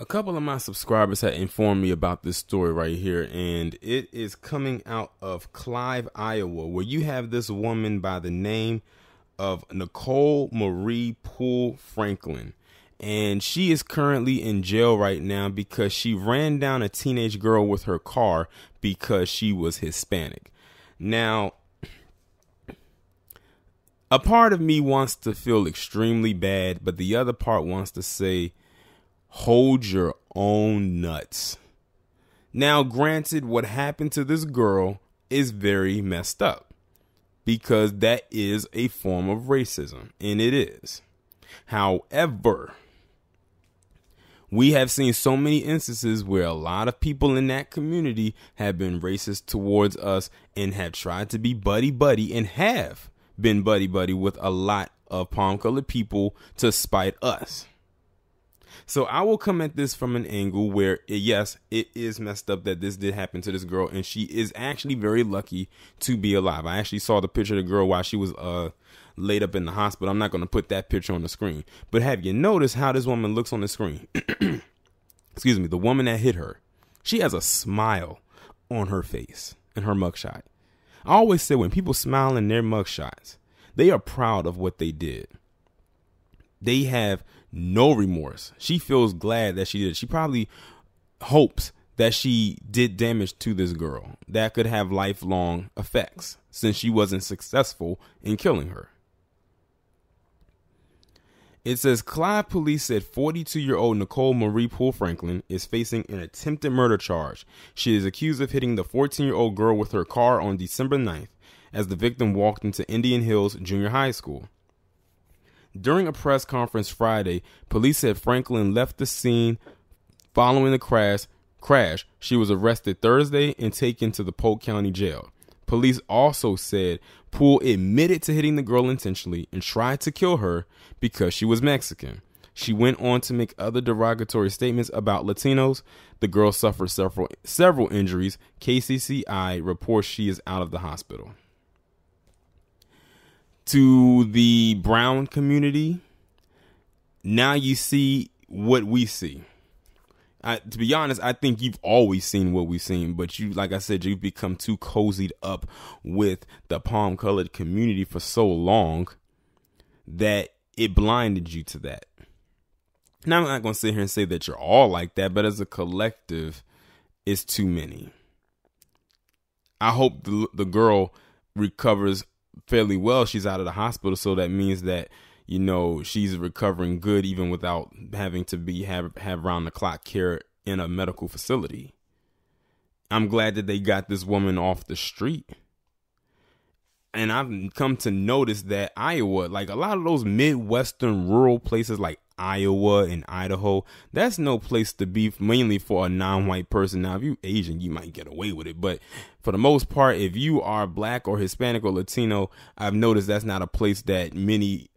A couple of my subscribers had informed me about this story right here, and it is coming out of Clive, Iowa, where you have this woman by the name of Nicole Marie Poole Franklin. And she is currently in jail right now because she ran down a teenage girl with her car because she was Hispanic. Now, a part of me wants to feel extremely bad, but the other part wants to say, hold your own nuts. Now, granted, what happened to this girl is very messed up because that is a form of racism, and it is. However, we have seen so many instances where a lot of people in that community have been racist towards us and have tried to be buddy-buddy and have been buddy-buddy with a lot of palm-colored people to spite us. So I will come at this from an angle where, yes, it is messed up that this did happen to this girl, and she is actually very lucky to be alive. I actually saw the picture of the girl while she was laid up in the hospital. I'm not going to put that picture on the screen. But have you noticed how this woman looks on the screen? Excuse me, the woman that hit her. She has a smile on her face in her mugshot. I always say when people smile in their mugshots, they are proud of what they did. They have no remorse. She feels glad that she did. She probably hopes that she did damage to this girl that could have lifelong effects since she wasn't successful in killing her. It says Clive police said 42-year-old Nicole Marie Poole Franklin is facing an attempted murder charge. She is accused of hitting the 14-year-old girl with her car on December 9th as the victim walked into Indian Hills Junior High School. During a press conference Friday, police said Franklin left the scene following the crash. She was arrested Thursday and taken to the Polk County Jail. Police also said Poole admitted to hitting the girl intentionally and tried to kill her because she was Mexican. She went on to make other derogatory statements about Latinos. The girl suffered several injuries. KCCI reports she is out of the hospital. To the brown community, now you see what we see. To be honest, I think you've always seen what we've seen, but you, like I said, you've become too cozied up with the palm-colored community for so long that it blinded you to that. Now, I'm not going to sit here and say that you're all like that, but as a collective, it's too many. I hope the girl recovers fairly well. She's out of the hospital, so that means that, you know, she's recovering good even without having to have round the clock care in a medical facility. I'm glad that they got this woman off the street. And I've come to notice that Iowa, like a lot of those Midwestern rural places like Iowa and Idaho, that's no place to be, mainly for a non-white person. Now, if you're Asian, you might get away with it. But for the most part, if you are black or Hispanic or Latino, I've noticed that's not a place that many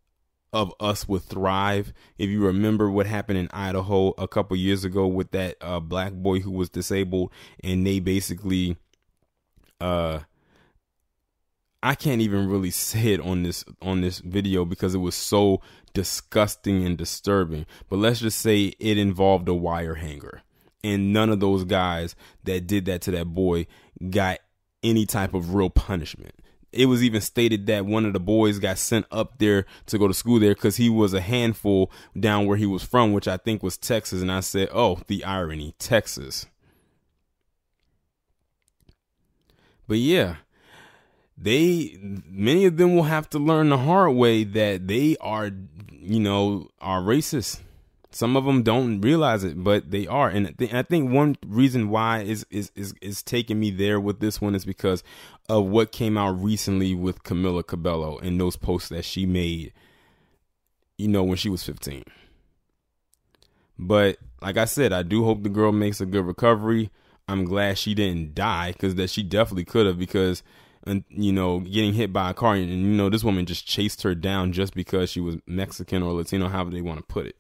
of us would thrive. If you remember what happened in Idaho a couple years ago with that black boy who was disabled, and they basically, I can't even really say it on this video because it was so disgusting and disturbing. But let's just say it involved a wire hanger, and none of those guys that did that to that boy got any type of real punishment. It was even stated that one of the boys got sent up there to go to school there because he was a handful down where he was from, which I think was Texas. And I said, oh, the irony, Texas. But yeah, many of them will have to learn the hard way that they are racist. Some of them don't realize it, but they are. And I think one reason why is taking me there with this one is because of what came out recently with Camila Cabello and those posts that she made, when she was 15. But like I said, I do hope the girl makes a good recovery. I'm glad she didn't die, because that she definitely could have, because getting hit by a car, and this woman just chased her down just because she was Mexican or Latino, however they want to put it.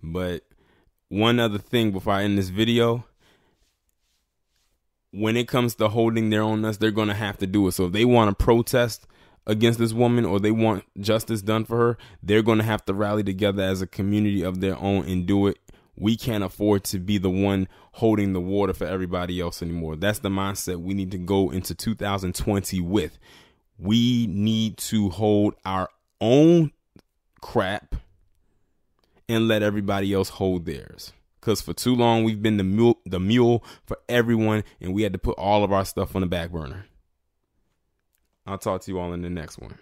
But one other thing before I end this video, when it comes to holding their own nuts, they're going to have to do it. So if they want to protest against this woman or they want justice done for her, they're going to have to rally together as a community of their own and do it we can't afford to be the one holding the water for everybody else anymore. That's the mindset we need to go into 2020 with. We need to hold our own crap and let everybody else hold theirs. Because for too long, we've been the mule for everyone, and we had to put all of our stuff on the back burner. I'll talk to you all in the next one.